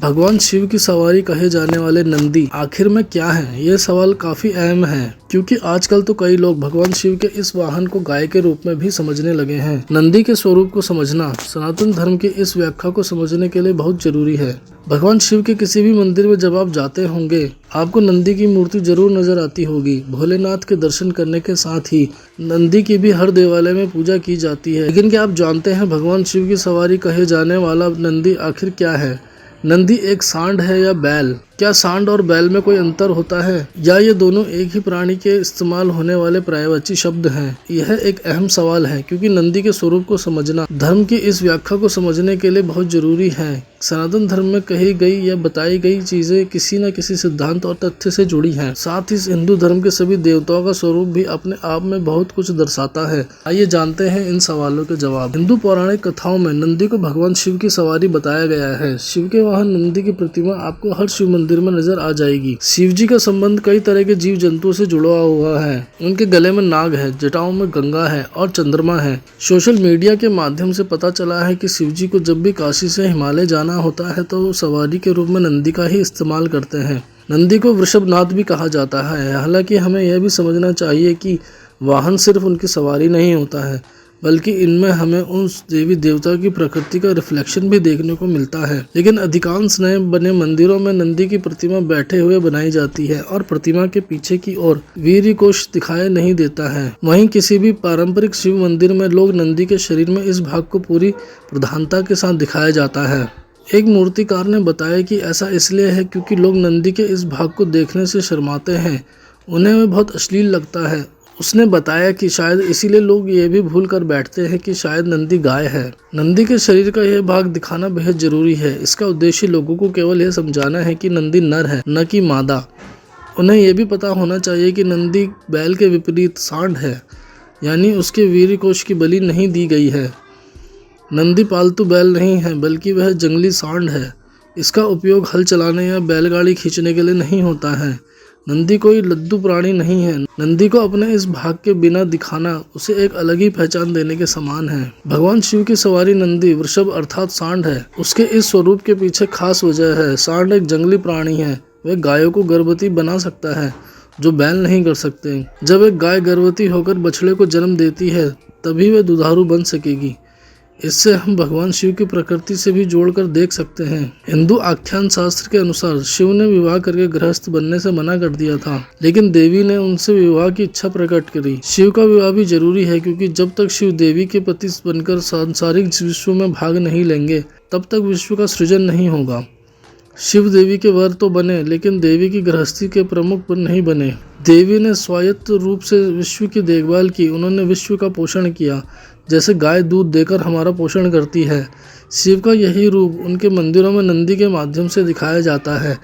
भगवान शिव की सवारी कहे जाने वाले नंदी आखिर में क्या है? यह सवाल काफी अहम है, क्योंकि आजकल तो कई लोग भगवान शिव के इस वाहन को गाय के रूप में भी समझने लगे हैं। नंदी के स्वरूप को समझना सनातन धर्म की इस व्याख्या को समझने के लिए बहुत जरूरी है। भगवान शिव के किसी भी मंदिर में जब आप जाते होंगे, आपको नंदी की मूर्ति जरूर नजर आती होगी। भोलेनाथ के दर्शन करने के साथ ही नंदी की भी हर देवालय में पूजा की जाती है। लेकिन क्या आप जानते हैं भगवान शिव की सवारी कहे जाने वाला नंदी आखिर क्या है? नंदी एक सांड है या बैल? क्या सांड और बैल में कोई अंतर होता है, या ये दोनों एक ही प्राणी के इस्तेमाल होने वाले पर्यायवाची शब्द हैं? यह एक अहम सवाल है, क्योंकि नंदी के स्वरूप को समझना धर्म की इस व्याख्या को समझने के लिए बहुत जरूरी है। सनातन धर्म में कही गई या बताई गई चीजें किसी न किसी सिद्धांत और तथ्य से जुड़ी हैं। साथ ही हिंदू धर्म के सभी देवताओं का स्वरूप भी अपने आप में बहुत कुछ दर्शाता है। आइए जानते हैं इन सवालों के जवाब। हिंदू पौराणिक कथाओं में नंदी को भगवान शिव की सवारी बताया गया है। शिव के वाहन नंदी की प्रतिमा आपको हर शिव मंदिर में नजर आ जाएगी। शिव जी का संबंध कई तरह के जीव जंतुओं से जुड़ा हुआ है। उनके गले में नाग है, जटाओं में गंगा है और चंद्रमा है। सोशल मीडिया के माध्यम से पता चला है कि शिव जी को जब भी काशी से हिमालय जाना होता है तो वो सवारी के रूप में नंदी का ही इस्तेमाल करते हैं। नंदी को वृषभनाथ भी कहा जाता है। हालांकि हमें यह भी समझना चाहिए कि वाहन सिर्फ उनकी सवारी नहीं होता है, बल्कि इनमें हमें उस देवी देवता की प्रकृति का रिफ्लेक्शन भी देखने को मिलता है। लेकिन अधिकांश नए बने मंदिरों में नंदी की प्रतिमा बैठे हुए बनाई जाती है और प्रतिमा के पीछे की ओर वीर्य कोश दिखाई नहीं देता है। वहीं किसी भी पारंपरिक शिव मंदिर में लोग नंदी के शरीर में इस भाग को पूरी प्रधानता के साथ दिखाया जाता है। एक मूर्तिकार ने बताया कि ऐसा इसलिए है क्योंकि लोग नंदी के इस भाग को देखने से शर्माते हैं, उन्हें बहुत अश्लील लगता है। उसने बताया कि शायद इसीलिए लोग ये भी भूल कर बैठते हैं कि शायद नंदी गाय है। नंदी के शरीर का यह भाग दिखाना बेहद जरूरी है। इसका उद्देश्य लोगों को केवल यह समझाना है कि नंदी नर है, न कि मादा। उन्हें यह भी पता होना चाहिए कि नंदी बैल के विपरीत सांड है, यानी उसके वीर्य कोश की बलि नहीं दी गई है। नंदी पालतू बैल नहीं है, बल्कि वह जंगली सांड है। इसका उपयोग हल चलाने या बैलगाड़ी खींचने के लिए नहीं होता है। नंदी कोई लद्दू प्राणी नहीं है। नंदी को अपने इस भाग के बिना दिखाना उसे एक अलग ही पहचान देने के समान है। भगवान शिव की सवारी नंदी वृषभ अर्थात सांड है। उसके इस स्वरूप के पीछे खास वजह है। सांड एक जंगली प्राणी है। वह गायों को गर्भवती बना सकता है, जो बैल नहीं कर सकते। जब एक गाय गर्भवती होकर बछड़े को जन्म देती है, तभी वह दुधारू बन सकेगी। इससे हम भगवान शिव की प्रकृति से भी जोड़कर देख सकते हैं। हिंदू आख्यान शास्त्र के अनुसार शिव ने विवाह करके गृहस्थ बनने से मना कर दिया था, लेकिन देवी ने उनसे विवाह की इच्छा प्रकट करी। शिव का विवाह भी जरूरी है, क्योंकि जब तक शिव देवी के पति बनकर सांसारिक विश्व में भाग नहीं लेंगे, तब तक विश्व का सृजन नहीं होगा। शिव देवी के वर तो बने, लेकिन देवी की गृहस्थी के प्रमुख नहीं बने। देवी ने स्वायत्त रूप से विश्व की देखभाल की। उन्होंने विश्व का पोषण किया, जैसे गाय दूध देकर हमारा पोषण करती है। शिव का यही रूप उनके मंदिरों में नंदी के माध्यम से दिखाया जाता है।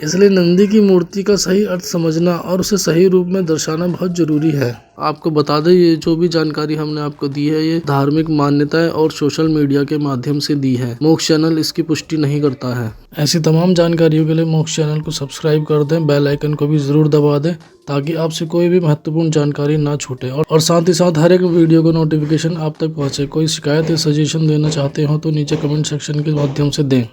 इसलिए नंदी की मूर्ति का सही अर्थ समझना और उसे सही रूप में दर्शाना बहुत जरूरी है। आपको बता दें, ये जो भी जानकारी हमने आपको दी है, ये धार्मिक मान्यताएं और सोशल मीडिया के माध्यम से दी है। मोक्ष चैनल इसकी पुष्टि नहीं करता है। ऐसी तमाम जानकारियों के लिए मोक्ष चैनल को सब्सक्राइब कर दें, बेल आइकन को भी जरूर दबा दें, ताकि आपसे कोई भी महत्वपूर्ण जानकारी ना छूटे। और साथ ही साथ हर एक वीडियो को नोटिफिकेशन आप तक पहुंचे। कोई शिकायत या सजेशन देना चाहते हो तो नीचे कमेंट सेक्शन के माध्यम से दें।